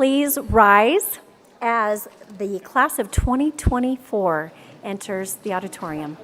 please rise as the class of 2024 enters the auditorium.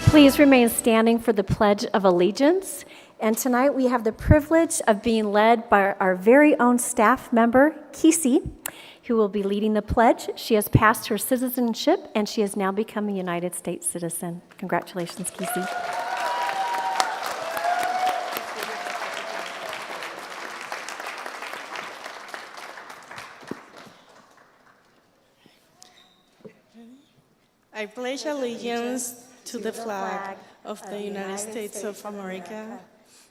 Please remain standing for the Pledge of Allegiance. And tonight we have the privilege of being led by our very own staff member, Kesey, who will be leading the pledge. She has passed her citizenship and she has now become a United States citizen. Congratulations, Kesey. I pledge allegiance to the flag of the United States of America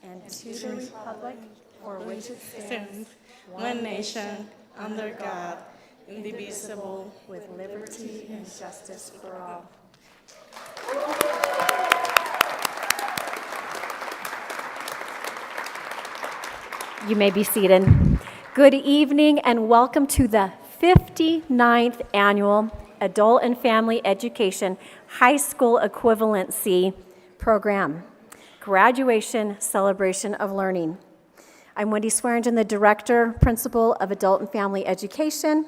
and to the republic for which it stands, one nation, under God, indivisible, with liberty and justice for all. You may be seated. Good evening and welcome to the 59th Annual Adult and Family Education High School Equivalency Program, Graduation Celebration of Learning. I'm Wendy Swearingen, the Director, Principal of Adult and Family Education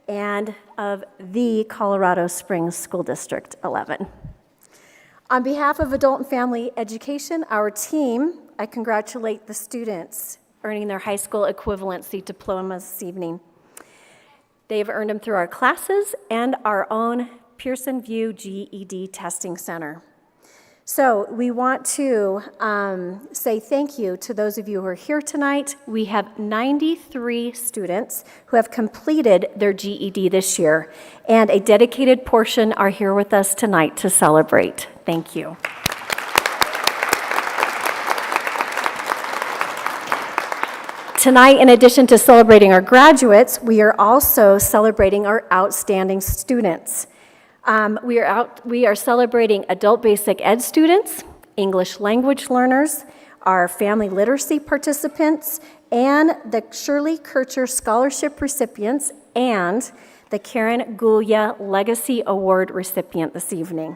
and of the Colorado Springs School District 11. On behalf of Adult and Family Education, our team, I congratulate the students earning their high school equivalency diplomas this evening. They've earned them through our classes and our own Pearson VUE GED Testing Center. So we want to say thank you to those of you who are here tonight. We have 93 students who have completed their GED this year, and a dedicated portion are here with us tonight to celebrate. Thank you. Tonight, in addition to celebrating our graduates, we are also celebrating our outstanding students. We are celebrating adult basic ed students, English language learners, our family literacy participants, and the Shirley Kircher Scholarship recipients, and the Karen Gulia Legacy Award recipient this evening.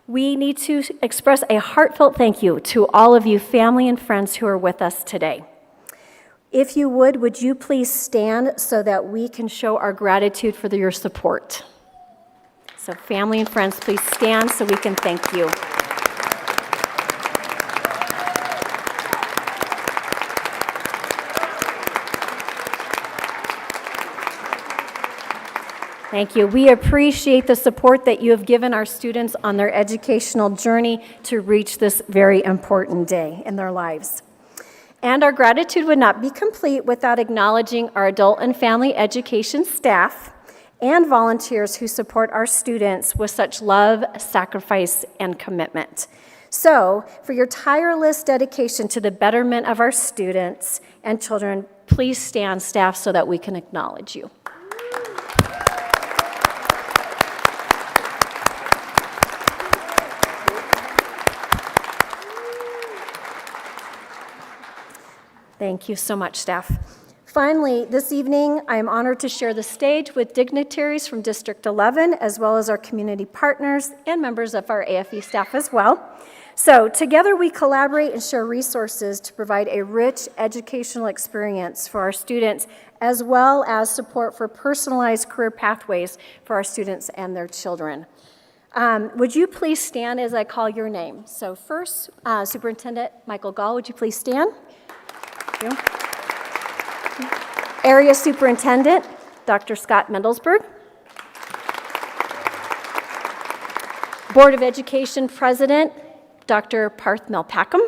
We need to express a heartfelt thank you to all of you family and friends who are with us today. If you would you please stand so that we can show our gratitude for your support? So family and friends, please stand so we can thank you. Thank you. We appreciate the support that you have given our students on their educational journey to reach this very important day in their lives. And our gratitude would not be complete without acknowledging our adult and family education staff and volunteers who support our students with such love, sacrifice, and commitment. So, for your tireless dedication to the betterment of our students and children, please stand, staff, so that we can acknowledge you. Thank you so much, staff. Finally, this evening, I am honored to share the stage with dignitaries from District 11, as well as our community partners and members of our AFE staff as well. So together we collaborate and share resources to provide a rich educational experience for our students, as well as support for personalized career pathways for our students and their children. Would you please stand as I call your name? So first, Superintendent Michael Gall, would you please stand? Thank you. Area Superintendent, Dr. Scott Mendelsberg. Board of Education President, Dr. Parth Melpackham.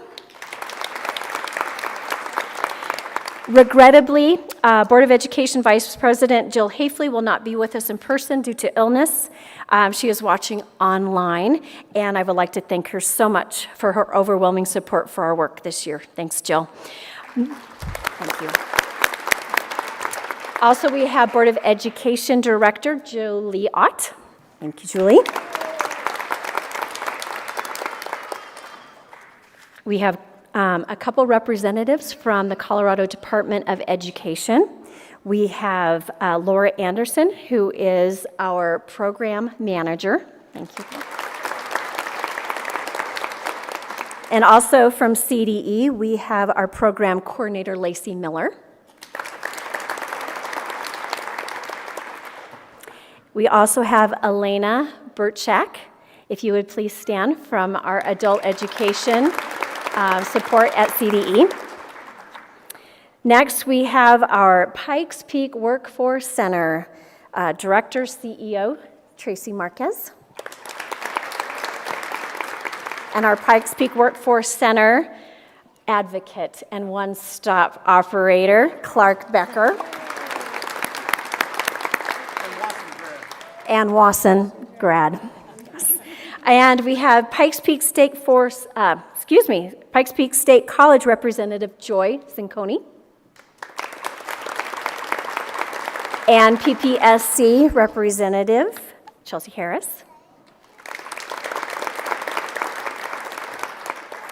Regrettably, Board of Education Vice President Jill Hafley will not be with us in person due to illness. She is watching online, and I would like to thank her so much for her overwhelming support for our work this year. Thanks, Jill. Thank you. Also, we have Board of Education Director Julie Ott. Thank you, Julie. We have a couple representatives from the Colorado Department of Education. We have Laura Anderson, who is our program manager. Thank you. And also from CDE, we have our program coordinator, Lacey Miller. We also have Elena Burchak, if you would please stand, from our adult education support at CDE. Next, we have our Pikes Peak Workforce Center Director, CEO, Tracy Marquez. And our Pikes Peak Workforce Center Advocate and One-Stop Operator, Clark Becker. And Wasson grad. Yes. And we have Pikes Peak State Pikes Peak State College Representative Joy Zinconi. And PPSC Representative Chelsea Harris.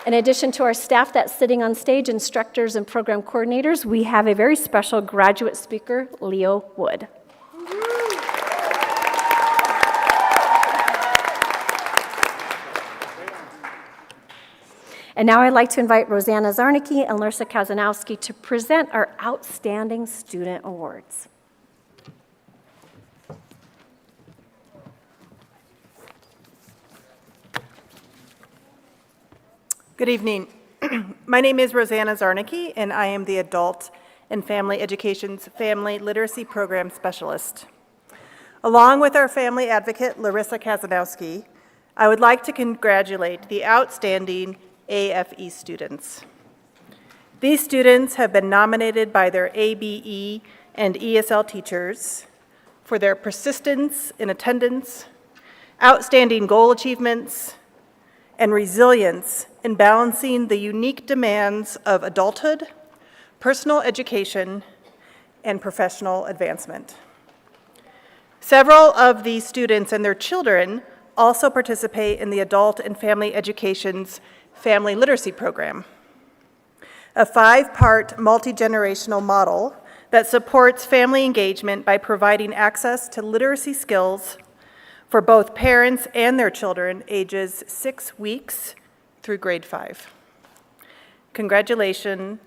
In addition to our staff that's sitting on stage, instructors and program coordinators, we have a very special graduate speaker, Leo Wood. And now I'd like to invite Rosanna Zarnicki and Larissa Kazanowski to present our Outstanding Student Awards. Good evening. My name is Rosanna Zarnicki, and I am the Adult and Family Education's Family Literacy Program Specialist. Along with our family advocate, Larissa Kazanowski, I would like to congratulate the outstanding AFE students. These students have been nominated by their ABE and ESL teachers for their persistence in attendance, outstanding goal achievements, and resilience in balancing the unique demands of adulthood, personal education, and professional advancement. Several of these students and their children also participate in the Adult and Family Education's Family Literacy Program, a 5-part multi-generational model that supports family engagement by providing access to literacy skills for both parents and their children ages 6 weeks through grade 5. Congratulations,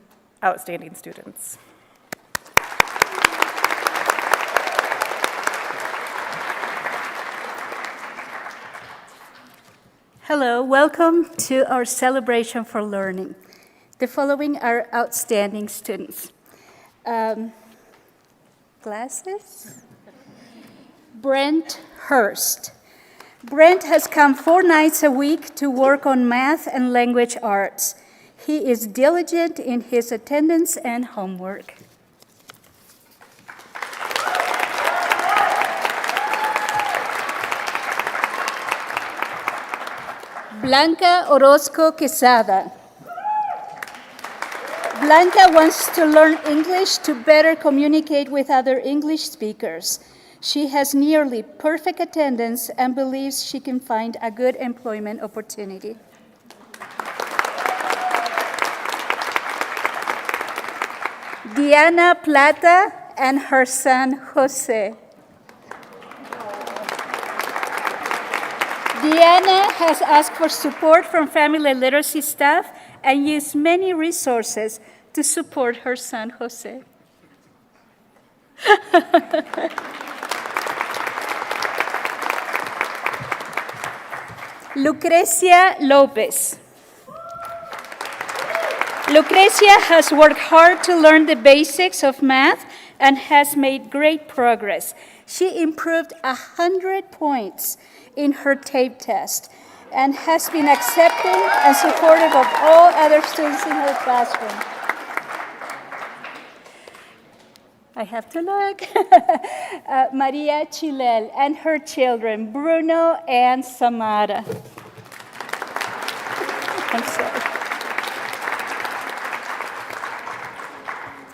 outstanding students. Hello, welcome to our celebration for learning. The following are outstanding students. Glasses? Brent Hurst. Brent has come 4 nights a week to work on math and language arts. He is diligent in his attendance and homework. Blanca Orozco Quesada. Blanca wants to learn English to better communicate with other English speakers. She has nearly perfect attendance and believes she can find a good employment opportunity. Diana Plata and her son Jose. Diana has asked for support from family literacy staff and used many resources to support her son Jose. Lucrecia Lopez. Lucrecia has worked hard to learn the basics of math and has made great progress. She improved 100 points in her TAPE test and has been accepting and supportive of all other students in her classroom. I have to look. Maria Chilel and her children, Bruno and Samara. I'm sorry.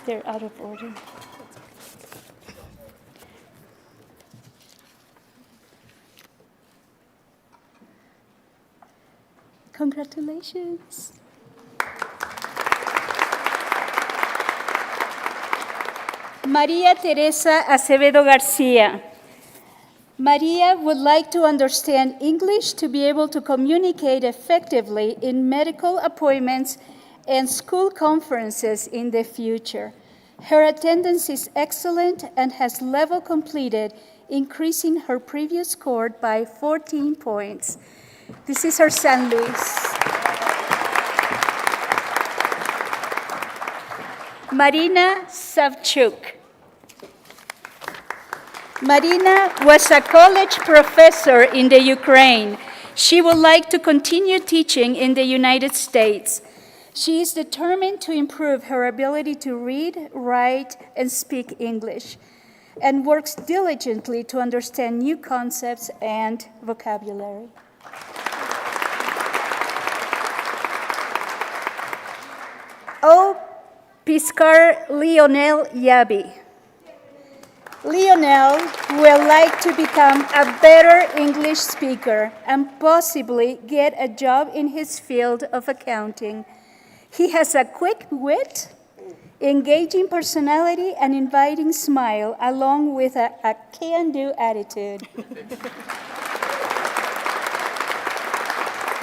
They're out of order. Congratulations. Maria Teresa Acevedo Garcia. Maria would like to understand English to be able to communicate effectively in medical appointments and school conferences in the future. Her attendance is excellent and has level completed, increasing her previous score by 14 points. This is her son, Luis. Marina Savchuk. Marina was a college professor in the Ukraine. She would like to continue teaching in the United States. She is determined to improve her ability to read, write, and speak English, and works diligently to understand new concepts and vocabulary. O. Piscar Lionel Yabi. Lionel will like to become a better English speaker and possibly get a job in his field of accounting. He has a quick wit, engaging personality, and inviting smile, along with a can-do attitude.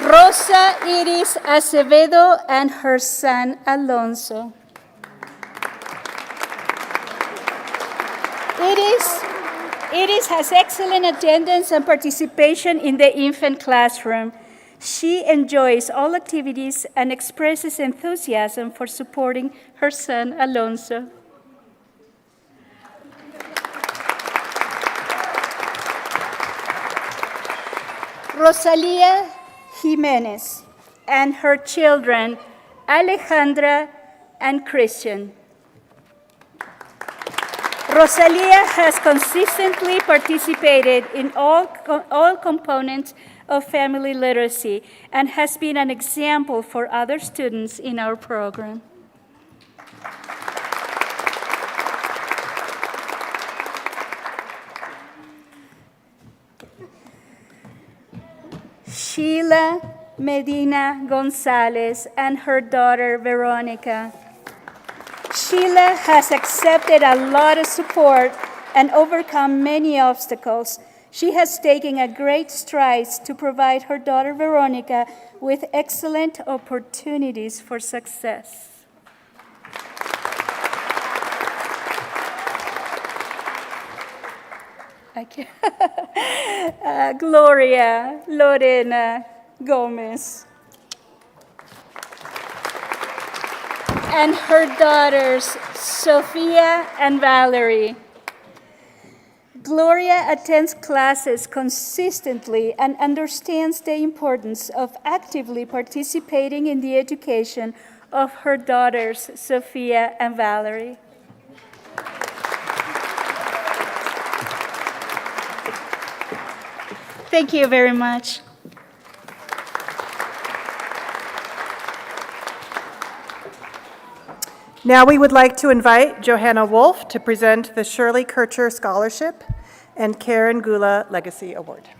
Rosa Iris Acevedo and her son Alonso. Iris has excellent attendance and participation in the infant classroom. She enjoys all activities and expresses enthusiasm for supporting her son Alonso. Rosalia Jimenez and her children Alejandra and Christian. Rosalia has consistently participated in all components of family literacy and has been an example for other students in our program. Sheila Medina Gonzalez and her daughter Veronica. Sheila has accepted a lot of support and overcome many obstacles. She has taken a great strides to provide her daughter Veronica with excellent opportunities for success. Gloria Lorena Gomez. And her daughters, Sophia and Valerie. Gloria attends classes consistently and understands the importance of actively participating in the education of her daughters, Sophia and Valerie. Thank you very much. Now we would like to invite Johanna Wolf to present the Shirley Kircher Scholarship and Karen Gula Legacy Award.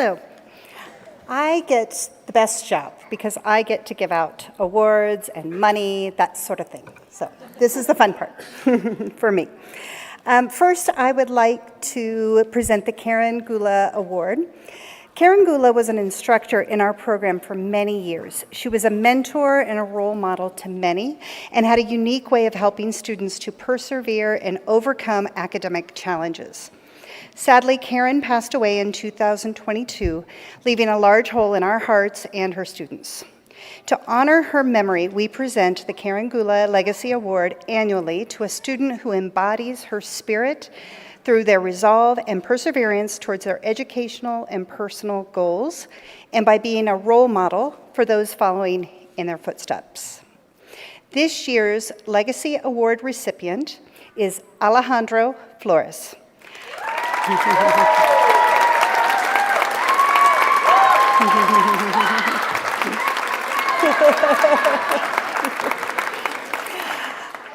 Hello. I get the best job because I get to give out awards and money, that sort of thing. So this is the fun part for me. First, I would like to present the Karen Gula Award. Karen Gula was an instructor in our program for many years. She was a mentor and a role model to many and had a unique way of helping students to persevere and overcome academic challenges. Sadly, Karen passed away in 2022, leaving a large hole in our hearts and her students. To honor her memory, we present the Karen Gula Legacy Award annually to a student who embodies her spirit through their resolve and perseverance towards their educational and personal goals, and by being a role model for those following in their footsteps. This year's Legacy Award recipient is Alejandro Flores.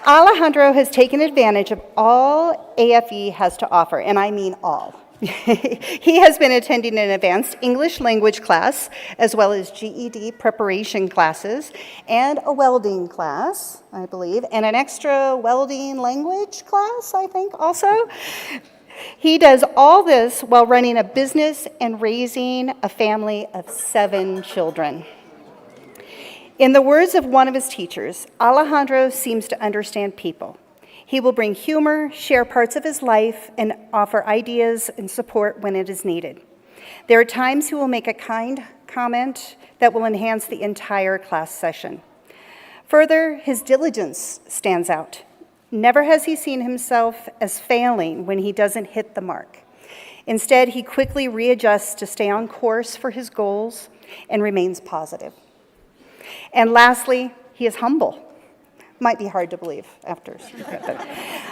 Alejandro has taken advantage of all AFE has to offer, and I mean all. He has been attending an advanced English language class, as well as GED preparation classes, and a welding class, I believe, and an extra welding language class, I think, also. He does all this while running a business and raising a family of 7 children. In the words of one of his teachers, Alejandro seems to understand people. He will bring humor, share parts of his life, and offer ideas and support when it is needed. There are times he will make a kind comment that will enhance the entire class session. Further, his diligence stands out. Never has he seen himself as failing when he doesn't hit the mark. Instead, he quickly readjusts to stay on course for his goals and remains positive. And lastly, he is humble. Might be hard to believe after,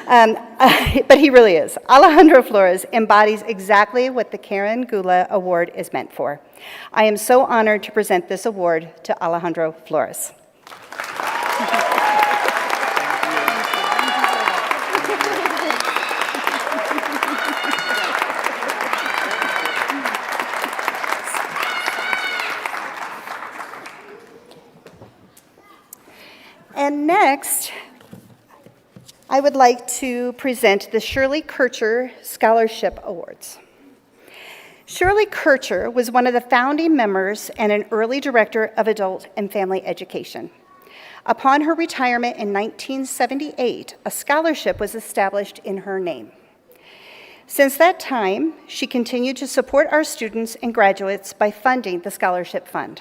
but he really is. Alejandro Flores embodies exactly what the Karen Gula Award is meant for. I am so honored to present this award to Alejandro Flores. And next, I would like to present the Shirley Kircher Scholarship Awards. Shirley Kircher was one of the founding members and an early director of adult and family education. Upon her retirement in 1978, a scholarship was established in her name. Since that time, she continued to support our students and graduates by funding the Scholarship Fund.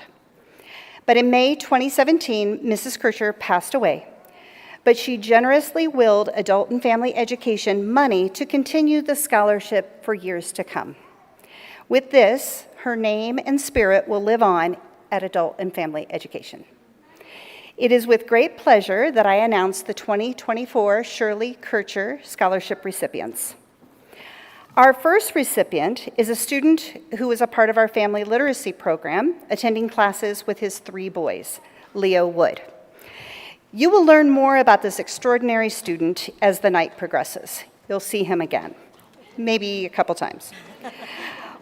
But in May 2017, Mrs. Kircher passed away. But she generously willed adult and family education money to continue the scholarship for years to come. With this, her name and spirit will live on at adult and family education. It is with great pleasure that I announce the 2024 Shirley Kircher Scholarship recipients. Our first recipient is a student who was a part of our family literacy program, attending classes with his 3 boys, Leo Wood. You will learn more about this extraordinary student as the night progresses. You'll see him again, maybe a couple times.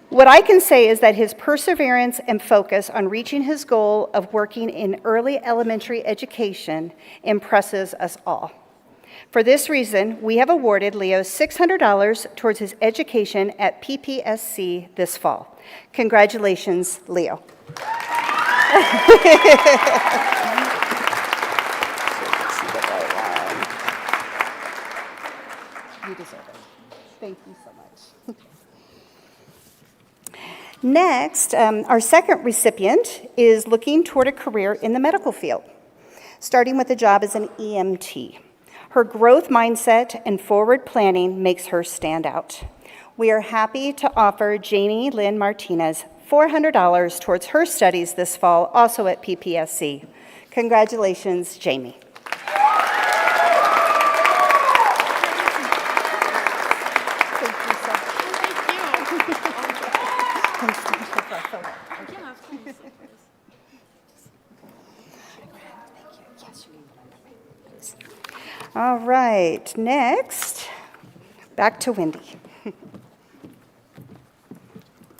What I can say is that his perseverance and focus on reaching his goal of working in early elementary education impresses us all. For this reason, we have awarded Leo $600 towards his education at PPSC this fall. Congratulations, Leo. You deserve it. Thank you so much. Next, our second recipient is looking toward a career in the medical field, starting with a job as an EMT. Her growth mindset and forward planning makes her stand out. We are happy to offer Jamie Lynn Martinez $400 towards her studies this fall, also at PPSC. Congratulations, Jamie. All right, next, back to Wendy.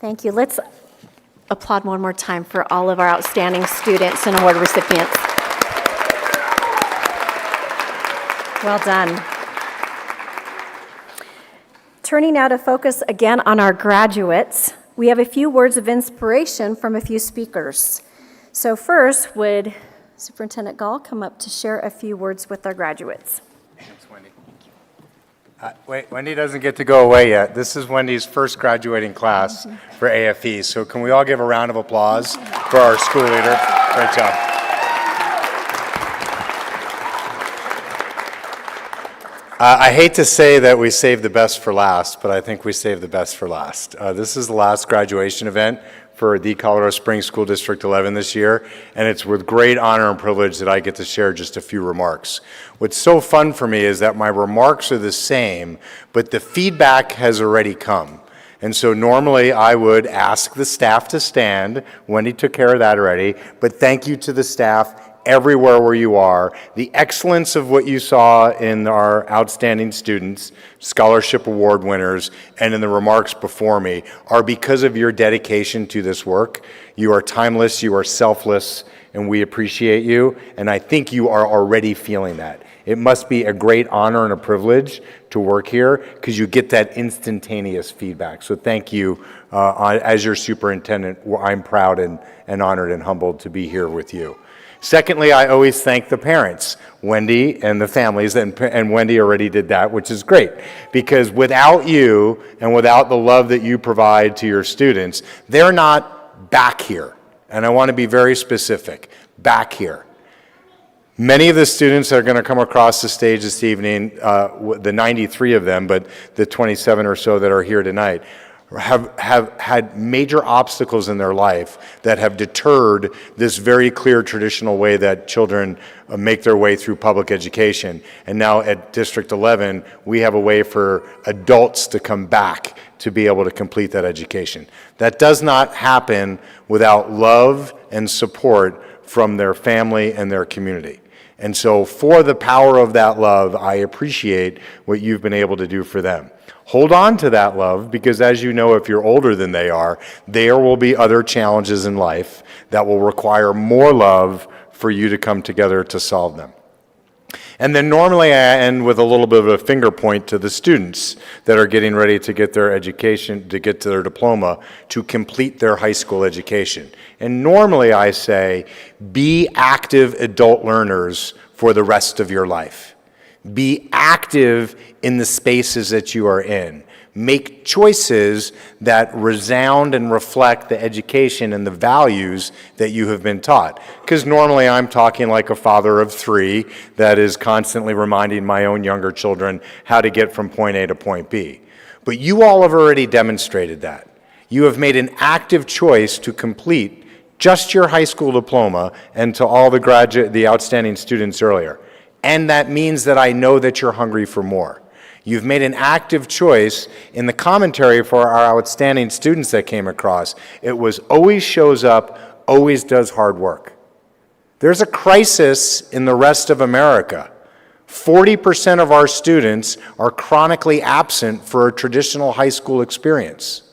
Thank you. Let's applaud one more time for all of our outstanding students and award recipients. Well done. Turning now to focus again on our graduates, we have a few words of inspiration from a few speakers. So first, would Superintendent Gall come up to share a few words with our graduates? Thanks, Wendy. Wait, Wendy doesn't get to go away yet. This is Wendy's first graduating class for AFE. So can we all give a round of applause for our school leader? Great job. I hate to say that we saved the best for last, but I think we saved the best for last. This is the last graduation event for the Colorado Springs School District 11 this year, and it's with great honor and privilege that I get to share just a few remarks. What's so fun for me is that my remarks are the same, but the feedback has already come. And so normally I would ask the staff to stand. Wendy took care of that already, but thank you to the staff everywhere where you are. The excellence of what you saw in our outstanding students, scholarship award winners, and in the remarks before me are because of your dedication to this work. You are timeless, you are selfless, and we appreciate you, and I think you are already feeling that. It must be a great honor and a privilege to work here because you get that instantaneous feedback. So thank you. As your superintendent, I'm proud and honored and humbled to be here with you. Secondly, I always thank the parents, Wendy and the families, and Wendy already did that, which is great, because without you and without the love that you provide to your students, they're not back here. And I want to be very specific, back here. Many of the students that are going to come across the stage this evening, the 93 of them, but the 27 or so that are here tonight, have had major obstacles in their life that have deterred this very clear traditional way that children make their way through public education. And now at District 11, we have a way for adults to come back to be able to complete that education. That does not happen without love and support from their family and their community. And so for the power of that love, I appreciate what you've been able to do for them. Hold on to that love, because as you know, if you're older than they are, there will be other challenges in life that will require more love for you to come together to solve them. And then normally I end with a little bit of a finger point to the students that are getting ready to get their education, to get to their diploma, to complete their high school education. And normally I say, be active adult learners for the rest of your life. Be active in the spaces that you are in. Make choices that resound and reflect the education and the values that you have been taught. Because normally I'm talking like a father of three that is constantly reminding my own younger children how to get from point A to point B. But you all have already demonstrated that. You have made an active choice to complete just your high school diploma, and to all the outstanding students earlier. And that means that I know that you're hungry for more. You've made an active choice in the commentary for our outstanding students that came across. It was always shows up, always does hard work. There's a crisis in the rest of America. 40% of our students are chronically absent for a traditional high school experience.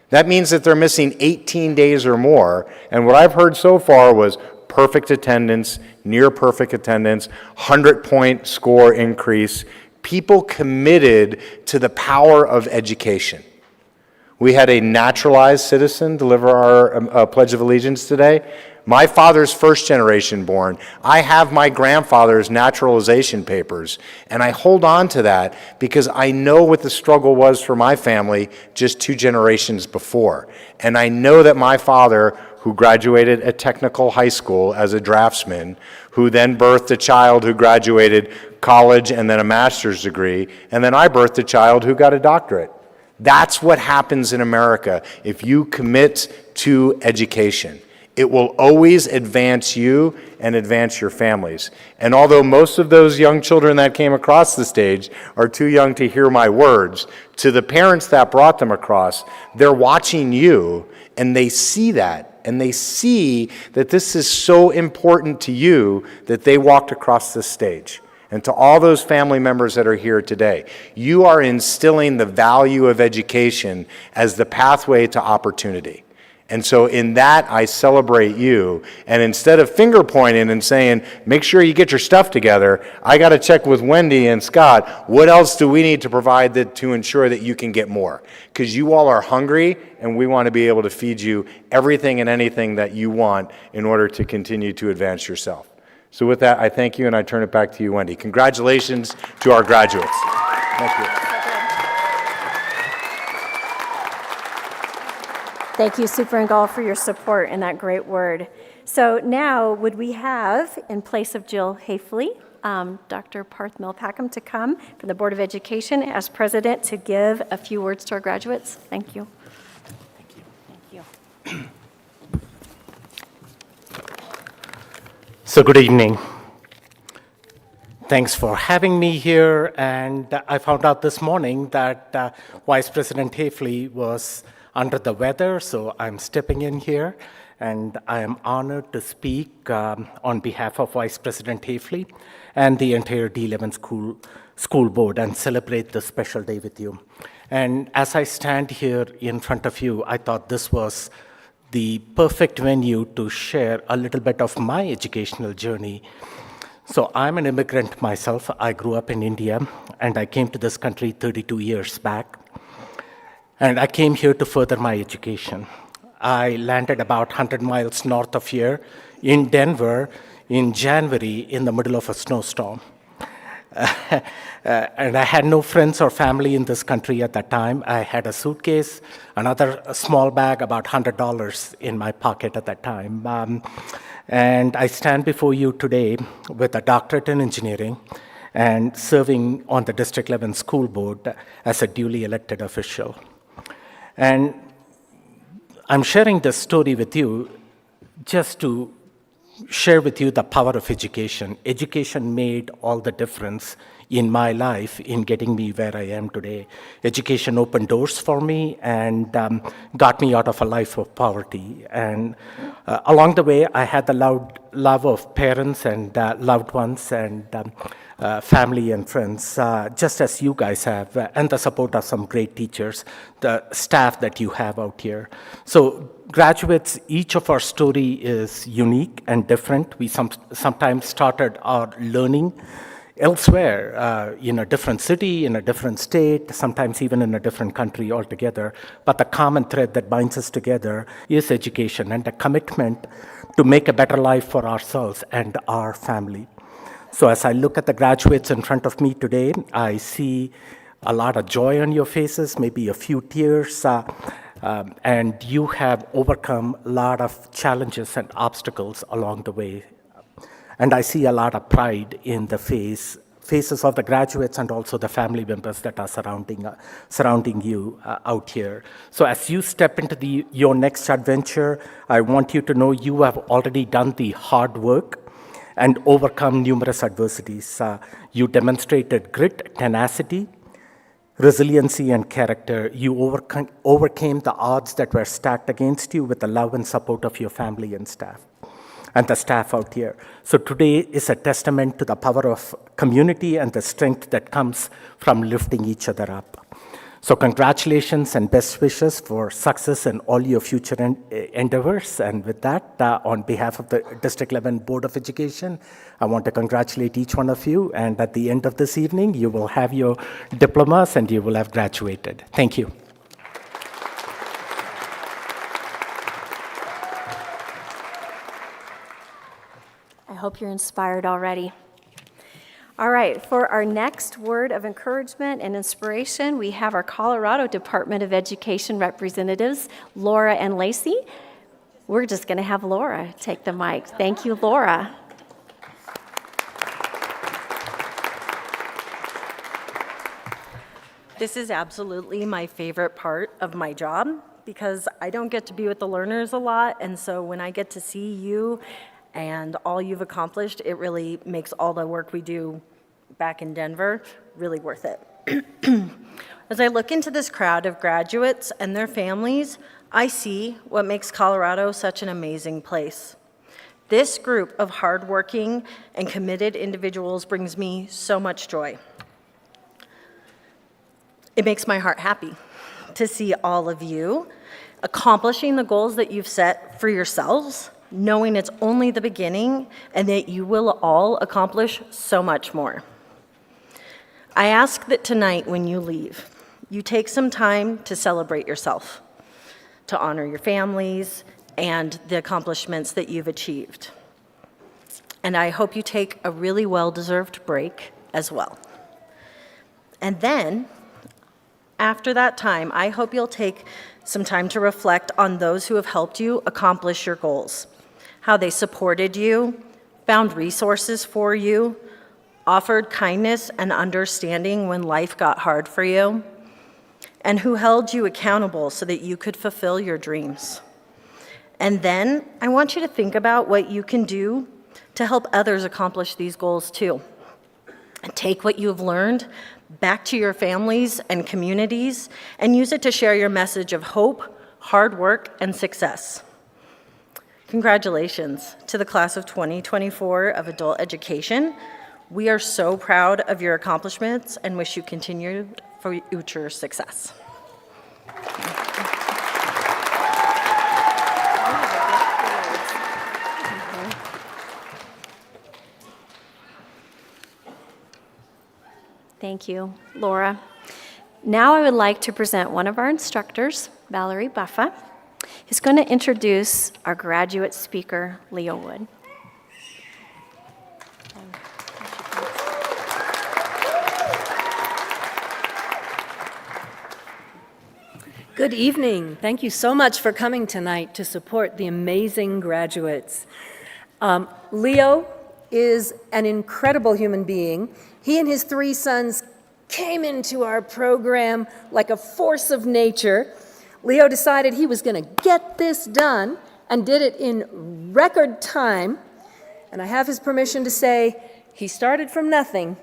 That means that they're missing 18 days or more. And what I've heard so far was perfect attendance, near perfect attendance, 100-point score increase, people committed to the power of education. We had a naturalized citizen deliver our Pledge of Allegiance today. My father's first generation born. I have my grandfather's naturalization papers, and I hold on to that because I know what the struggle was for my family just 2 generations before. And I know that my father, who graduated a technical high school as a draftsman, who then birthed a child who graduated college and then a master's degree, and then I birthed a child who got a doctorate. That's what happens in America if you commit to education. It will always advance you and advance your families. And although most of those young children that came across the stage are too young to hear my words, to the parents that brought them across, they're watching you and they see that. And they see that this is so important to you that they walked across this stage. And to all those family members that are here today, you are instilling the value of education as the pathway to opportunity. And so in that, I celebrate you. And instead of finger pointing and saying, make sure you get your stuff together, I got to check with Wendy and Scott, what else do we need to provide to ensure that you can get more? Because you all are hungry, and we want to be able to feed you everything and anything that you want in order to continue to advance yourself. So with that, I thank you, and I turn it back to you, Wendy. Congratulations to our graduates. Thank you. Thank you, Super Ngall, for your support and that great word. So now, would we have, in place of Jill Hafley, Dr. Parth Milpackham to come from the Board of Education as president to give a few words to our graduates? Thank you. Thank you. So good evening. Thanks for having me here. And I found out this morning that Vice President Hafley was under the weather, so I'm stepping in here. And I am honored to speak on behalf of Vice President Hafley and the entire D11 school board and celebrate this special day with you. And as I stand here in front of you, I thought this was the perfect venue to share a little bit of my educational journey. So I'm an immigrant myself. I grew up in India, and I came to this country 32 years back. And I came here to further my education. I landed about 100 miles north of here in Denver in January in the middle of a snowstorm. And I had no friends or family in this country at that time. I had a suitcase, another small bag, about $100 in my pocket at that time. And I stand before you today with a doctorate in engineering and serving on the District 11 School Board as a duly elected official. And I'm sharing this story with you just to share with you the power of education. Education made all the difference in my life in getting me where I am today. Education opened doors for me and got me out of a life of poverty. And along the way, I had the love of parents and loved ones and family and friends, just as you guys have, and the support of some great teachers, the staff that you have out here. So graduates, each of our story is unique and different. We sometimes started our learning elsewhere, in a different city, in a different state, sometimes even in a different country altogether. But the common thread that binds us together is education and a commitment to make a better life for ourselves and our family. So as I look at the graduates in front of me today, I see a lot of joy on your faces, maybe a few tears, and you have overcome a lot of challenges and obstacles along the way. And I see a lot of pride in the faces of the graduates and also the family members that are surrounding you out here. So as you step into your next adventure, I want you to know you have already done the hard work and overcome numerous adversities. You demonstrated grit, tenacity, resiliency, and character. You overcame the odds that were stacked against you with the love and support of your family and staff, and the staff out here. So today is a testament to the power of community and the strength that comes from lifting each other up. So congratulations and best wishes for success in all your future endeavors. And with that, on behalf of the District 11 Board of Education, I want to congratulate each one of you. And at the end of this evening, you will have your diplomas and you will have graduated. Thank you. I hope you're inspired already. All right, for our next word of encouragement and inspiration, we have our Colorado Department of Education representatives, Laura and Lacey. We're just going to have Laura take the mic. Thank you, Laura. This is absolutely my favorite part of my job because I don't get to be with the learners a lot, and so when I get to see you and all you've accomplished, it really makes all the work we do back in Denver really worth it. As I look into this crowd of graduates and their families, I see what makes Colorado such an amazing place. This group of hardworking and committed individuals brings me so much joy. It makes my heart happy to see all of you accomplishing the goals that you've set for yourselves, knowing it's only the beginning and that you will all accomplish so much more. I ask that tonight when you leave, you take some time to celebrate yourself, to honor your families and the accomplishments that you've achieved. And I hope you take a really well-deserved break as well. And then, after that time, I hope you'll take some time to reflect on those who have helped you accomplish your goals, how they supported you, found resources for you, offered kindness and understanding when life got hard for you, and who held you accountable so that you could fulfill your dreams. And then I want you to think about what you can do to help others accomplish these goals too. And take what you've learned back to your families and communities and use it to share your message of hope, hard work, and success. Congratulations to the class of 2024 of adult education. We are so proud of your accomplishments and wish you continued future success. Thank you, Laura. Now I would like to present one of our instructors, Valerie Buffa, who's going to introduce our graduate speaker, Leo Wood. Good evening. Thank you so much for coming tonight to support the amazing graduates. Leo is an incredible human being. He and his 3 sons came into our program like a force of nature. Leo decided he was going to get this done and did it in record time. And I have his permission to say he started from nothing.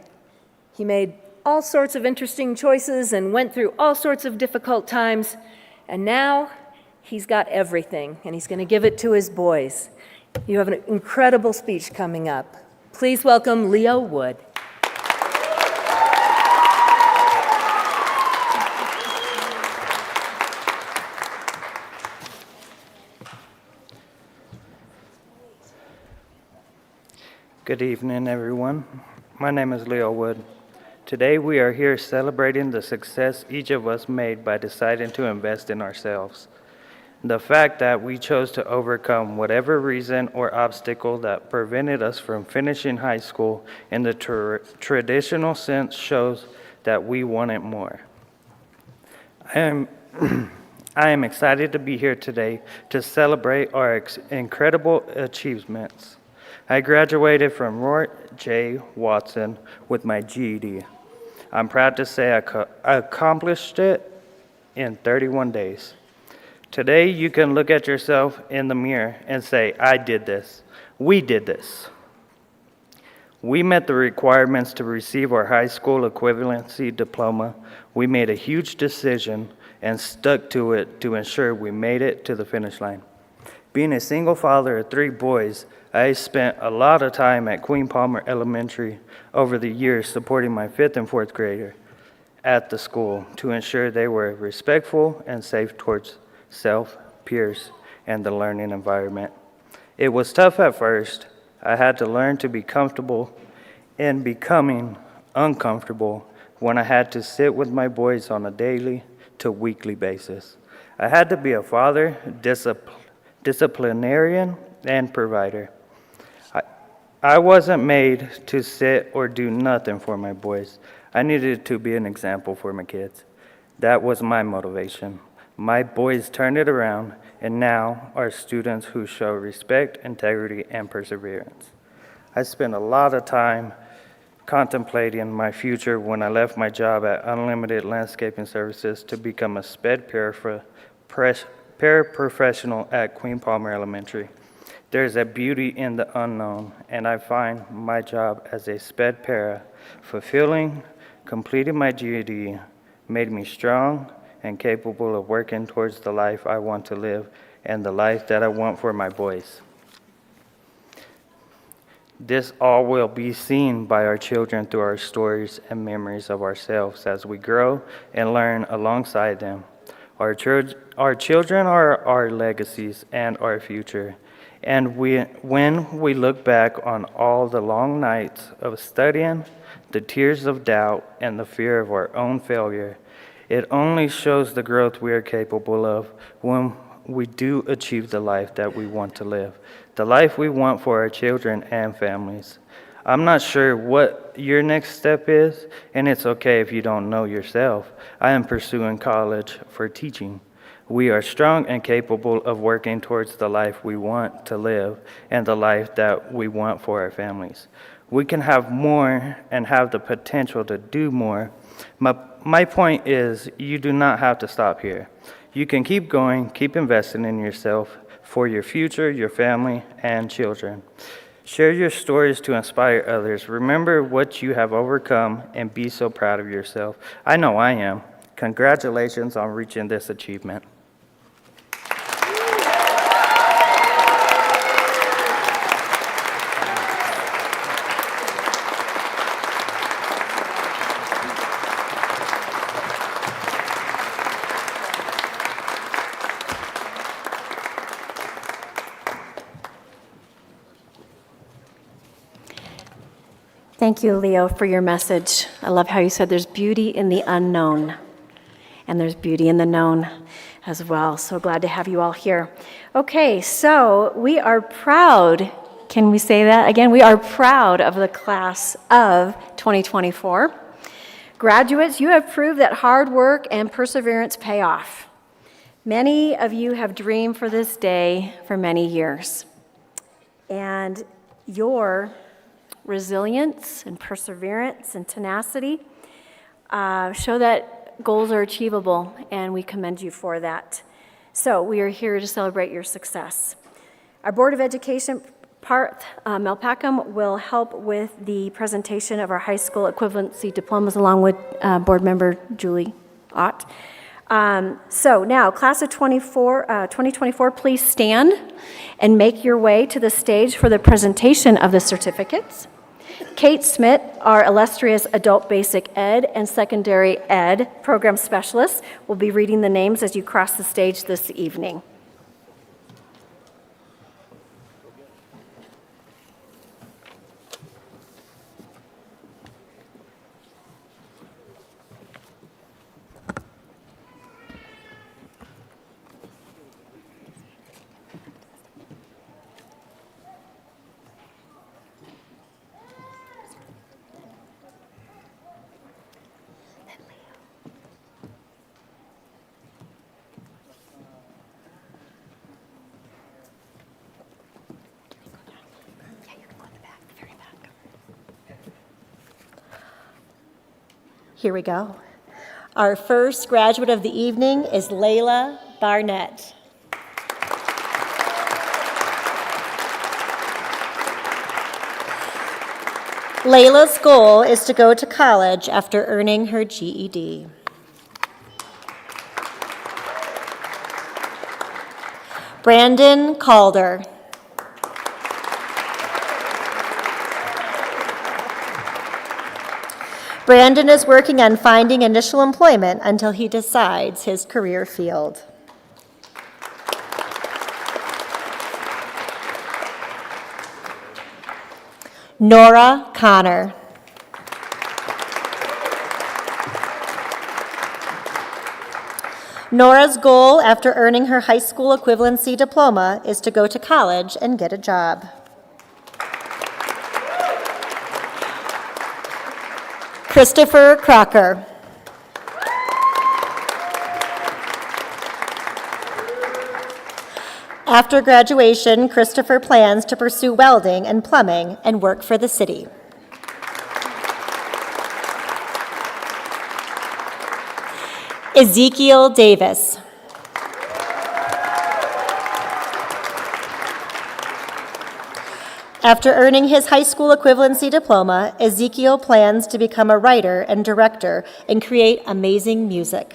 He made all sorts of interesting choices and went through all sorts of difficult times. And now he's got everything, and he's going to give it to his boys. You have an incredible speech coming up. Please welcome Leo Wood. Good evening, everyone. My name is Leo Wood. Today we are here celebrating the success each of us made by deciding to invest in ourselves. The fact that we chose to overcome whatever reason or obstacle that prevented us from finishing high school in the traditional sense shows that we wanted more. I am excited to be here today to celebrate our incredible achievements. I graduated from Roy J. Watson with my GED. I'm proud to say I accomplished it in 31 days. Today, you can look at yourself in the mirror and say, I did this. We did this. We met the requirements to receive our high school equivalency diploma. We made a huge decision and stuck to it to ensure we made it to the finish line. Being a single father of 3 boys, I spent a lot of time at Queen Palmer Elementary over the years supporting my 5th and 4th grader at the school to ensure they were respectful and safe towards self, peers, and the learning environment. It was tough at first. I had to learn to be comfortable in becoming uncomfortable when I had to sit with my boys on a daily to weekly basis. I had to be a father, disciplinarian, and provider. I wasn't made to sit or do nothing for my boys. I needed to be an example for my kids. That was my motivation. My boys turned it around and now are students who show respect, integrity, and perseverance. I spent a lot of time contemplating my future when I left my job at Unlimited Landscaping Services to become a SPED paraprofessional at Queen Palmer Elementary. There's a beauty in the unknown, and I find my job as a SPED para fulfilling. Completing my GED made me strong and capable of working towards the life I want to live and the life that I want for my boys. This all will be seen by our children through our stories and memories of ourselves as we grow and learn alongside them. Our our children are our legacies and our future. And when we look back on all the long nights of studying, the tears of doubt, and the fear of our own failure, it only shows the growth we are capable of when we do achieve the life that we want to live, the life we want for our children and families. I'm not sure what your next step is, and it's okay if you don't know yourself. I am pursuing college for teaching. We are strong and capable of working towards the life we want to live and the life that we want for our families. We can have more and have the potential to do more. My point is, you do not have to stop here. You can keep going, keep investing in yourself for your future, your family, and children. Share your stories to inspire others. Remember what you have overcome and be so proud of yourself. I know I am. Congratulations on reaching this achievement. Thank you, Leo, for your message. I love how you said there's beauty in the unknown, and there's beauty in the known as well. So glad to have you all here. Okay, so we are proud. Can we say that again? We are proud of the class of 2024. Graduates, you have proved that hard work and perseverance pay off. Many of you have dreamed for this day for many years, and your resilience and perseverance and tenacity show that goals are achievable, and we commend you for that. So we are here to celebrate your success. Our Board of Education, Parth Mel Packham, will help with the presentation of our high school equivalency diplomas along with Board Member Julie Ott. So now, class of 2024, please stand and make your way to the stage for the presentation of the certificates. Kate Smith, our illustrious adult basic ed and secondary ed program specialist, will be reading the names as you cross the stage this evening. Here we go. Our first graduate of the evening is Layla Barnett. Layla's goal is to go to college after earning her GED. Brandon Calder. Brandon is working on finding initial employment until he decides his career field. Nora Connor. Nora's goal after earning her high school equivalency diploma is to go to college and get a job. Christopher Crocker. After graduation, Christopher plans to pursue welding and plumbing and work for the city. Ezekiel Davis. After earning his high school equivalency diploma, Ezekiel plans to become a writer and director and create amazing music.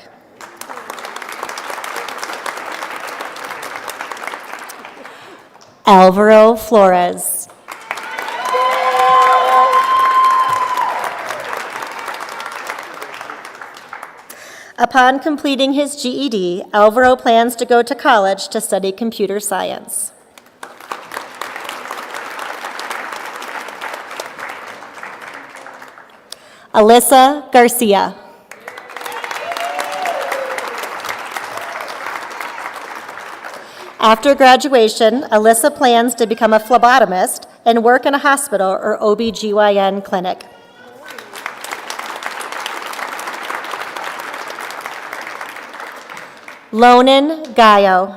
Alvaro Flores. Upon completing his GED, Alvaro plans to go to college to study computer science. Alyssa Garcia. After graduation, Alyssa plans to become a phlebotomist and work in a hospital or OB/GYN clinic. Lonan Gallo.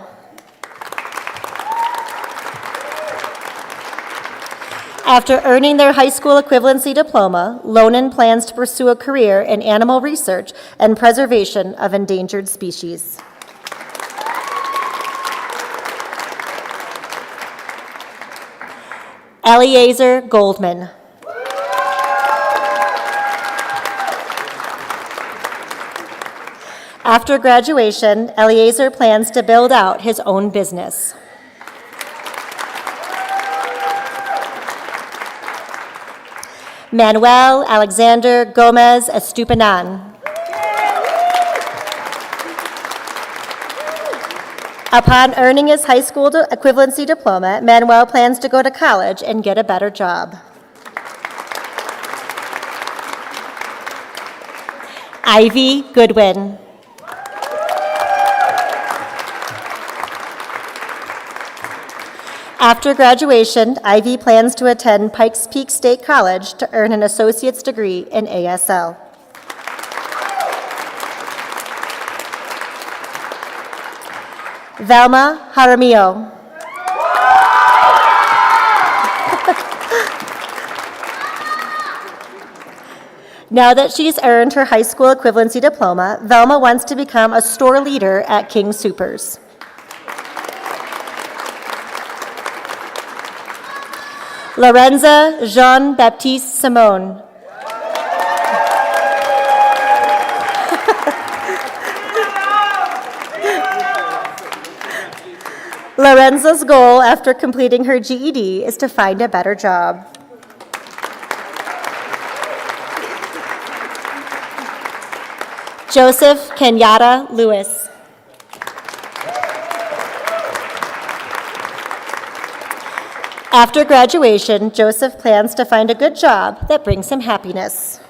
After earning their high school equivalency diploma, Lonan plans to pursue a career in animal research and preservation of endangered species. Eliezer Goldman. After graduation, Eliezer plans to build out his own business. Manuel Alexander Gomez Estupinan. Upon earning his high school equivalency diploma, Manuel plans to go to college and get a better job. Ivy Goodwin. After graduation, Ivy plans to attend Pikes Peak State College to earn an associate's degree in ASL. Velma Jaramillo. Now that she's earned her high school equivalency diploma, Velma wants to become a store leader at King Soopers. Lorenza Jean-Baptiste Simone. Lorenza's goal after completing her GED is to find a better job. Joseph Kenyatta Lewis. After graduation, Joseph plans to find a good job that brings him happiness.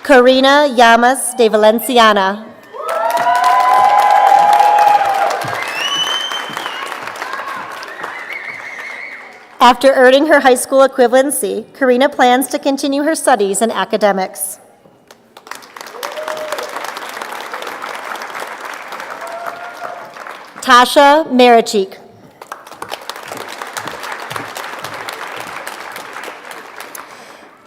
Karina Llamas de Valenciana. After earning her high school equivalency, Karina plans to continue her studies in academics. Tasha Marichik.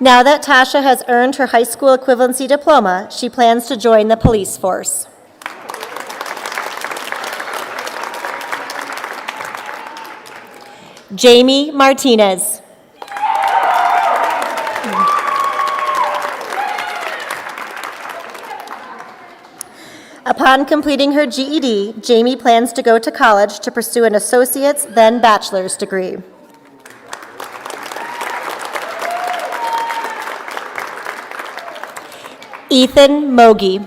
Now that Tasha has earned her high school equivalency diploma, she plans to join the police force. Jamie Martinez. Upon completing her GED, Jamie plans to go to college to pursue an associate's, then bachelor's degree. Ethan Mogi.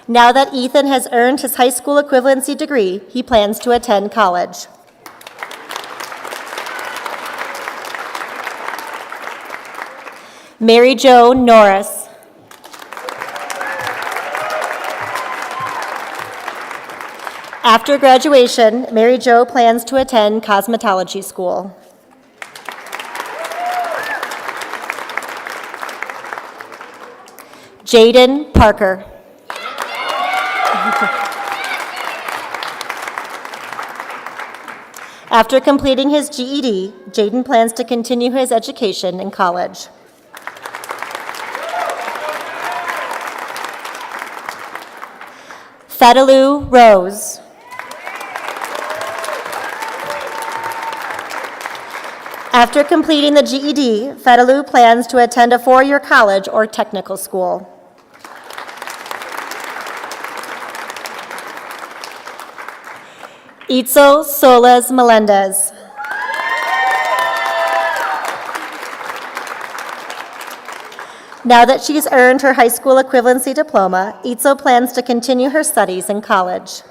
Now that Ethan has earned his high school equivalency degree, he plans to attend college. Mary Jo Norris. After graduation, Mary Jo plans to attend cosmetology school. Jaden Parker. After completing his GED, Jaden plans to continue his education in college. Fadalou Rose. After completing the GED, Fadalou plans to attend a four-year college or technical school. Itzel Soles Melendez. Now that she's earned her high school equivalency diploma, Itzel plans to continue her studies in college.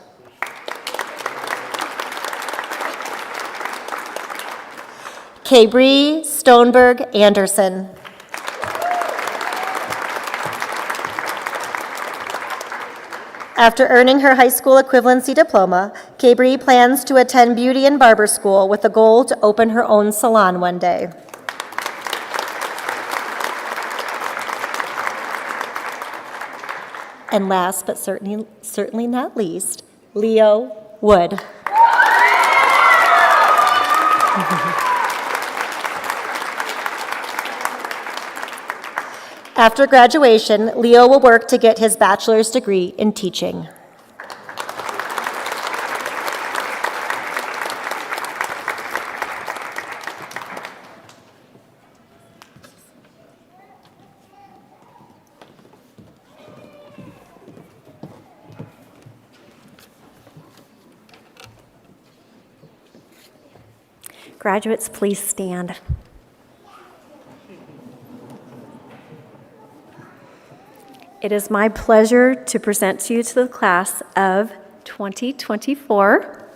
Kabri Stoneberg Anderson. After earning her high school equivalency diploma, Kabri plans to attend beauty and barber school with the goal to open her own salon one day. And last but certainly not least, Leo Wood. After graduation, Leo will work to get his bachelor's degree in teaching. Graduates, please stand. It is my pleasure to present to you to the class of 2024.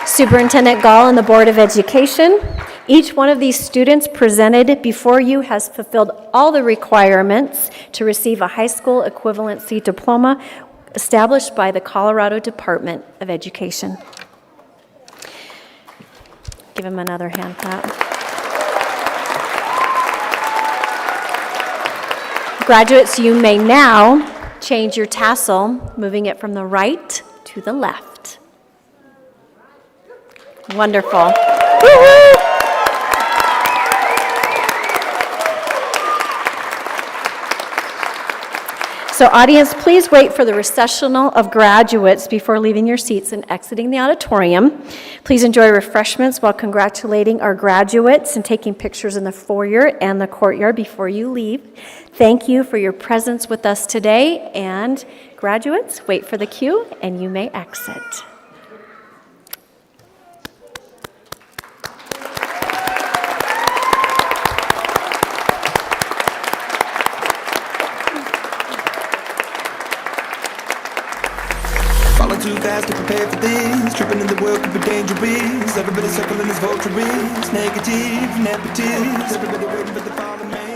Superintendent Gall and the Board of Education. Each one of these students presented before you has fulfilled all the requirements to receive a high school equivalency diploma established by the Colorado Department of Education. Give him another hand clap. Graduates, you may now change your tassel, moving it from the right to the left. Wonderful. Woo-hoo! So audience, please wait for the recessional of graduates before leaving your seats and exiting the auditorium. Please enjoy refreshments while congratulating our graduates and taking pictures in the foyer and the courtyard before you leave. Thank you for your presence with us today, and graduates, wait for the cue and you may exit. Too fast to prepare for this. Tripping in the world could be dangerous. Everybody circling his vulture rings. Negative, nepotist. Everybody waiting for the fall of man.